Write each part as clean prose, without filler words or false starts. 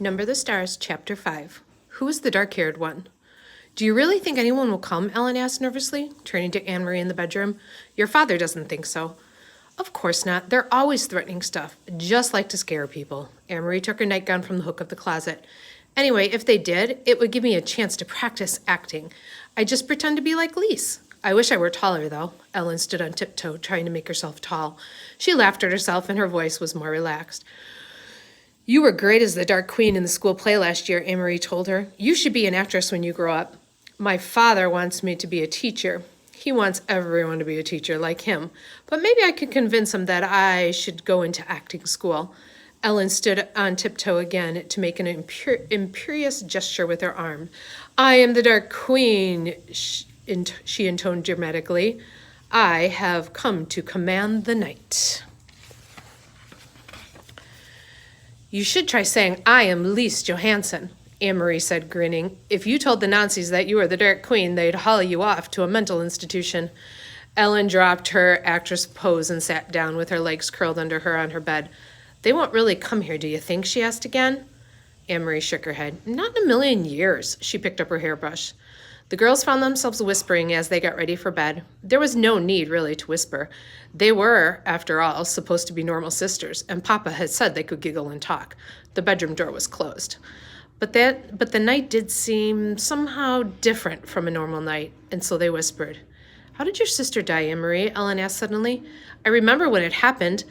Number the Stars, Chapter 5. Who is the dark-haired one? Do you really think anyone will come? Ellen asked nervously, turning to Anne-Marie in the bedroom. Your father doesn't think so. Of course not. They're always threatening stuff, just like to scare people. Anne-Marie took her nightgown from the hook of the closet. Anyway, if they did, it would give me a chance to practice acting. I just pretend to be like Lise. I wish I were taller, though. Ellen stood on tiptoe, trying to make herself tall. She laughed at herself, and her voice was more relaxed. You were great as the Dark Queen in the school play last year, Anne-Marie told her. You should be an actress when you grow up. My father wants me to be a teacher. He wants everyone to be a teacher like him. But maybe I could convince him that I should go into acting school. Ellen stood on tiptoe again to make an imperious gesture with her arm. I am the Dark Queen, she intoned dramatically. I have come to command the night. You should try saying, I am Lise Johansson, Anne-Marie said, grinning. If you told the Nazis that you were the Dark Queen, they'd haul you off to a mental institution. Ellen dropped her actress pose and sat down with her legs curled under her on her bed. They won't really come here, do you think? She asked again. Anne-Marie shook her head. Not in a million years. She picked up her hairbrush. The girls found themselves whispering as they got ready for bed. There was no need, really, to whisper. They were, after all, supposed to be normal sisters, and Papa had said they could giggle and talk. The bedroom door was closed. But the night did seem somehow different from a normal night, and so they whispered. How did your sister die, Anne-Marie? Ellen asked suddenly. I remember when it happened,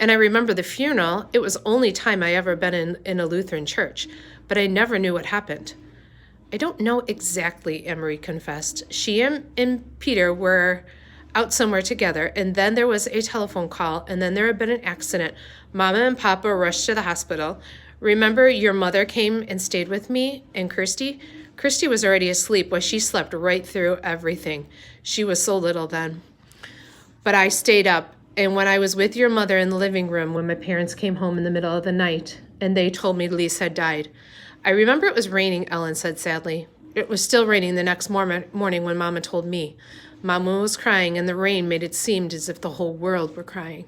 and I remember the funeral. It was the only time I ever been in a Lutheran church, but I never knew what happened. I don't know exactly, Anne-Marie confessed. She and Peter were out somewhere together, and then there was a telephone call, and then there had been an accident. Mama and Papa rushed to the hospital. Remember, your mother came and stayed with me and Kirsty? Kirsty was already asleep, but she slept right through everything. She was so little then. But I stayed up, and when I was with your mother in the living room, when my parents came home in the middle of the night, and they told me Lise had died, I remember it was raining, Ellen said sadly. It was still raining the next morning when Mama told me. Mama was crying, and the rain made it seem as if the whole world were crying.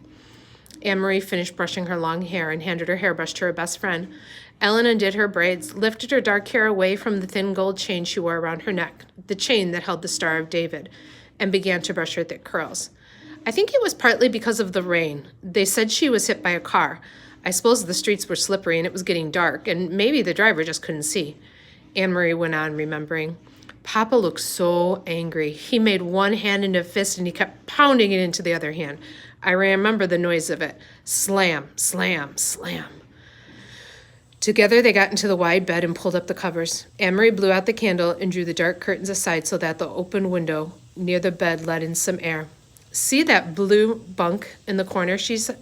Anne-Marie finished brushing her long hair and handed her hairbrush to her best friend. Ellen undid her braids, lifted her dark hair away from the thin gold chain she wore around her neck, the chain that held the Star of David, and began to brush her thick curls. I think it was partly because of the rain. They said she was hit by a car. I suppose the streets were slippery and it was getting dark, and maybe the driver just couldn't see. Anne-Marie went on, remembering. Papa looked so angry. He made one hand into a fist and he kept pounding it into the other hand. I remember the noise of it. Slam, slam, slam. Together they got into the wide bed and pulled up the covers. Anne-Marie blew out the candle and drew the dark curtains aside so that the open window near the bed let in some air. See that blue bunk in the corner, she said.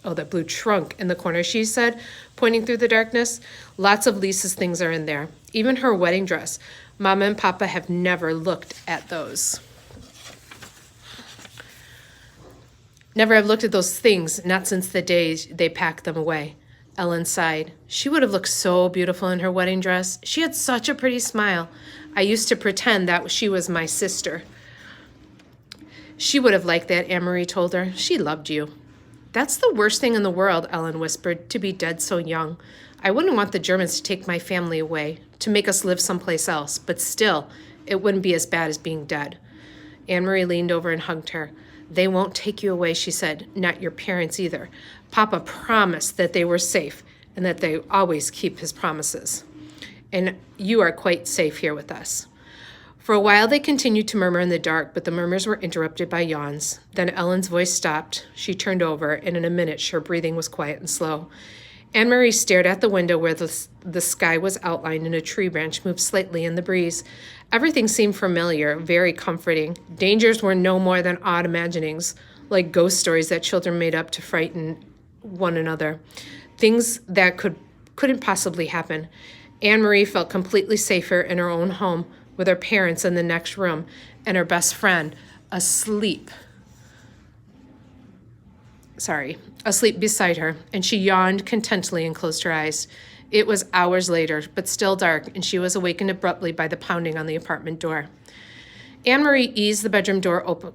Oh, that blue trunk in the corner, she said, pointing through the darkness. Lots of Lisa's things are in there, even her wedding dress. Mama and Papa have never looked at those. Never have looked at those things, not since the day they packed them away. Ellen sighed. She would have looked so beautiful in her wedding dress. She had such a pretty smile. I used to pretend that she was my sister. She would have liked that, Anne-Marie told her. She loved you. That's the worst thing in the world, Ellen whispered, to be dead so young. I wouldn't want the Germans to take my family away, to make us live someplace else, but still, it wouldn't be as bad as being dead. Anne-Marie leaned over and hugged her. They won't take you away, she said, not your parents either. Papa promised that they were safe and that they always keep his promises. And you are quite safe here with us. For a while they continued to murmur in the dark, but the murmurs were interrupted by yawns. Then Ellen's voice stopped. She turned over, and in a minute her breathing was quiet and slow. Anne-Marie stared at the window where the sky was outlined and a tree branch moved slightly in the breeze. Everything seemed familiar, very comforting. Dangers were no more than odd imaginings, like ghost stories that children made up to frighten one another. Things that couldn't possibly happen. Anne-Marie felt completely safer in her own home, with her parents in the next room, and her best friend asleep beside her, and she yawned contentedly and closed her eyes. It was hours later, but still dark, and she was awakened abruptly by the pounding on the apartment door. Anne-Marie eased the bedroom door open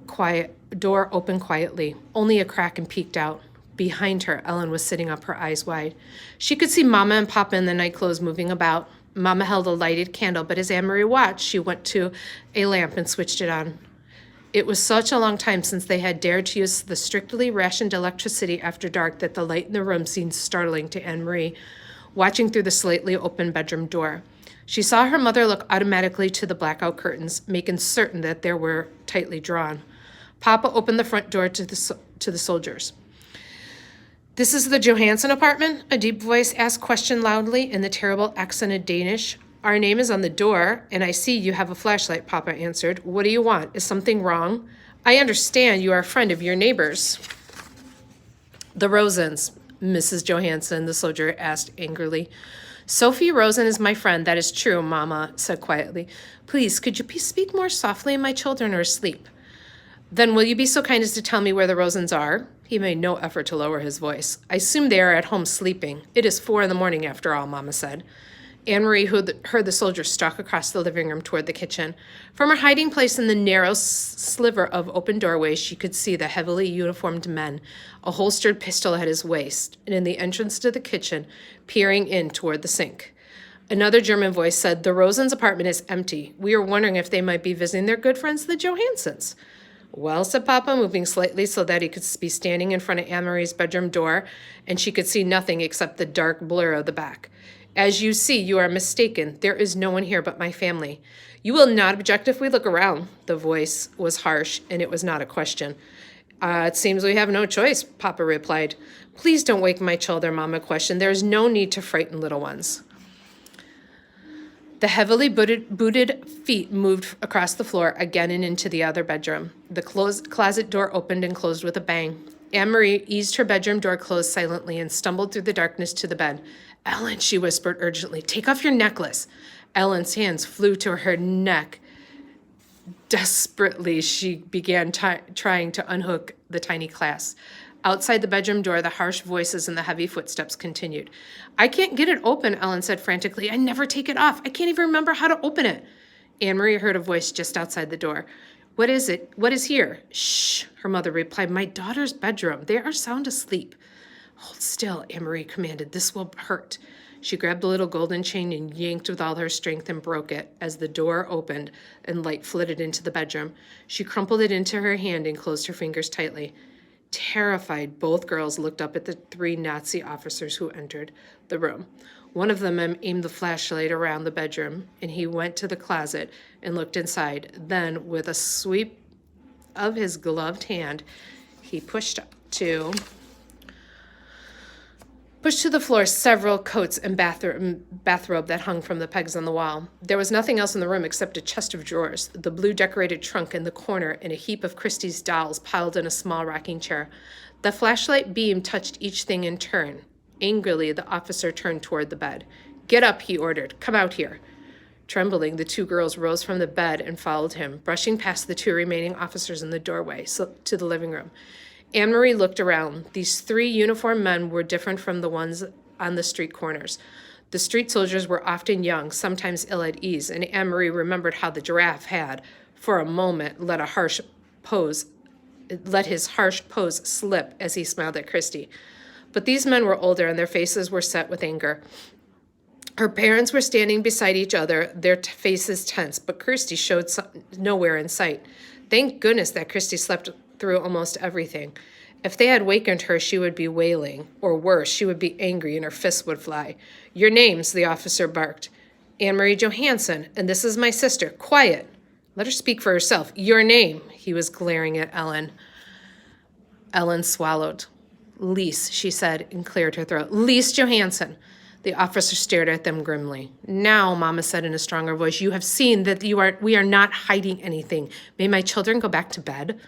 quietly, only a crack, and peeked out. Behind her, Ellen was sitting up, her eyes wide. She could see Mama and Papa in the night clothes moving about. Mama held a lighted candle, but as Anne-Marie watched, she went to a lamp and switched it on. It was such a long time since they had dared to use the strictly rationed electricity after dark that the light in the room seemed startling to Anne-Marie, watching through the slightly open bedroom door. She saw her mother look automatically to the blackout curtains, making certain that they were tightly drawn. Papa opened the front door to the soldiers. "This is the Johansson apartment?" A deep voice asked question loudly in the terrible accent of Danish. "Our name is on the door, and I see you have a flashlight," Papa answered. "What do you want? Is something wrong? I understand you are a friend of your neighbors." "The Rosens, Mrs. Johansson," the soldier asked angrily. "Sophie Rosen is my friend, that is true," Mama said quietly. "Please, could you speak more softly? My children are asleep." "Then will you be so kind as to tell me where the Rosens are?" He made no effort to lower his voice. "I assume they are at home sleeping. It is 4 a.m. after all," Mama said. Anne-Marie heard the soldier stalk across the living room toward the kitchen. From her hiding place in the narrow sliver of open doorway, she could see the heavily uniformed men, a holstered pistol at his waist, and in the entrance to the kitchen, peering in toward the sink. Another German voice said, "The Rosens' apartment is empty. We are wondering if they might be visiting their good friends, the Johanssons." "Well," said Papa, moving slightly so that he could be standing in front of Anne-Marie's bedroom door, and she could see nothing except the dark blur of the back. "As you see, you are mistaken. There is no one here but my family. You will not object if we look around." The voice was harsh, and it was not a question. It seems we have no choice," Papa replied. "Please don't wake my children," Mama questioned. "There is no need to frighten little ones." The heavily booted feet moved across the floor again and into the other bedroom. The closet door opened and closed with a bang. Anne-Marie eased her bedroom door closed silently and stumbled through the darkness to the bed. "Ellen," she whispered urgently, "take off your necklace." Ellen's hands flew to her neck. Desperately, she began trying to unhook the tiny clasp. Outside the bedroom door, the harsh voices and the heavy footsteps continued. "I can't get it open," Ellen said frantically. "I never take it off. I can't even remember how to open it." Anne-Marie heard a voice just outside the door. "What is it? What is here?" "Shh," her mother replied. "My daughter's bedroom. They are sound asleep." "Hold still," Anne-Marie commanded. "This will hurt." She grabbed the little golden chain and yanked with all her strength and broke it as the door opened and light flitted into the bedroom. She crumpled it into her hand and closed her fingers tightly. Terrified, both girls looked up at the 3 Nazi officers who entered the room. One of them aimed the flashlight around the bedroom, and he went to the closet and looked inside. Then, with a sweep of his gloved hand, he pushed to the floor several coats and bathrobe that hung from the pegs on the wall. There was nothing else in the room except a chest of drawers, the blue decorated trunk in the corner, and a heap of Christie's dolls piled in a small rocking chair. The flashlight beam touched each thing in turn. Angrily, the officer turned toward the bed. "Get up," he ordered. "Come out here." Trembling, the 2 girls rose from the bed and followed him, brushing past the 2 remaining officers in the doorway to the living room. Anne-Marie looked around. These 3 uniformed men were different from the ones on the street corners. The street soldiers were often young, sometimes ill at ease, and Anne-Marie remembered how the giraffe had, for a moment, let his harsh pose slip as he smiled at Christy. But these men were older, and their faces were set with anger. Her parents were standing beside each other, their faces tense, but Christy showed nowhere in sight. Thank goodness that Christy slept through almost everything. If they had wakened her, she would be wailing, or worse, she would be angry and her fists would fly. "Your names," the officer barked. "Anne-Marie Johansson, and this is my sister. Quiet. Let her speak for herself. Your name." He was glaring at Ellen. Ellen swallowed. "Lise," she said, and cleared her throat. "Lise Johansson." The officer stared at them grimly. "Now," Mama said in a stronger voice, "you have seen that we are not hiding anything. May my children go back to bed?"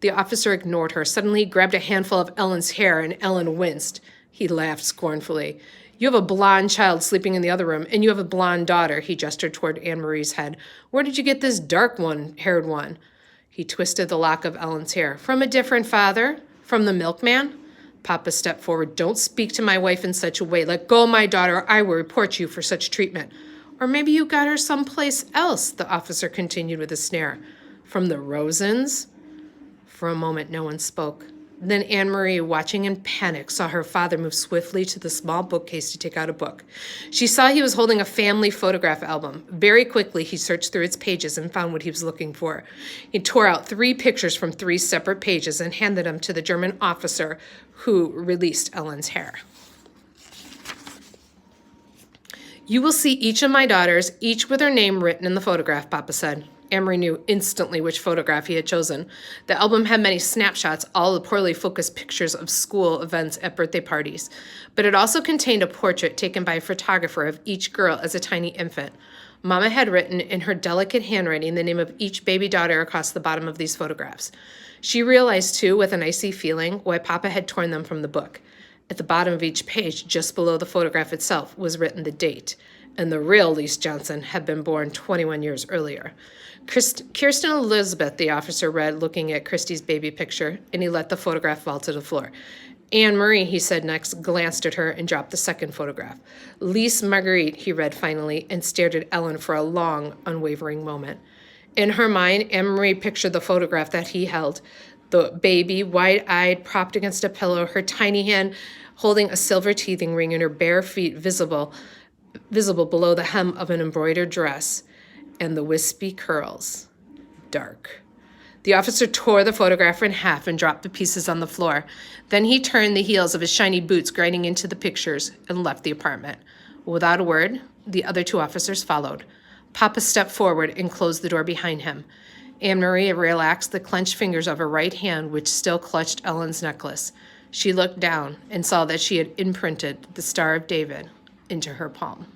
The officer ignored her. Suddenly, he grabbed a handful of Ellen's hair, and Ellen winced. He laughed scornfully. "You have a blonde child sleeping in the other room, and you have a blonde daughter." He gestured toward Anne-Marie's head. "Where did you get this dark-haired one?" He twisted the lock of Ellen's hair. "From a different father? From the milkman?" Papa stepped forward. "Don't speak to my wife in such a way. Let go of my daughter, or I will report you for such treatment." "Or maybe you got her someplace else," the officer continued with a sneer. "From the Rosens?" For a moment, no one spoke. Then Anne-Marie, watching in panic, saw her father move swiftly to the small bookcase to take out a book. She saw he was holding a family photograph album. Very quickly, he searched through its pages and found what he was looking for. He tore out 3 pictures from 3 separate pages and handed them to the German officer who released Ellen's hair. "You will see each of my daughters, each with her name written in the photograph," Papa said. Anne-Marie knew instantly which photograph he had chosen. The album had many snapshots, all the poorly focused pictures of school events at birthday parties. But it also contained a portrait taken by a photographer of each girl as a tiny infant. Mama had written in her delicate handwriting the name of each baby daughter across the bottom of these photographs. She realized, too, with an icy feeling, why Papa had torn them from the book. At the bottom of each page, just below the photograph itself, was written the date, and the real Lise Johnson had been born 21 years earlier. "Kirsten Elizabeth," the officer read, looking at Christy's baby picture, and he let the photograph fall to the floor. "Anne-Marie," he said next, glanced at her and dropped the second photograph. "Lise Marguerite," he read finally, and stared at Ellen for a long, unwavering moment. In her mind, Anne-Marie pictured the photograph that he held, the baby, wide-eyed, propped against a pillow, her tiny hand holding a silver teething ring and her bare feet visible below the hem of an embroidered dress, and the wispy curls, dark. The officer tore the photograph in half and dropped the pieces on the floor. Then he turned the heels of his shiny boots grinding into the pictures and left the apartment. Without a word, the other 2 officers followed. Papa stepped forward and closed the door behind him. Anne-Marie relaxed the clenched fingers of her right hand, which still clutched Ellen's necklace. She looked down and saw that she had imprinted the Star of David into her palm.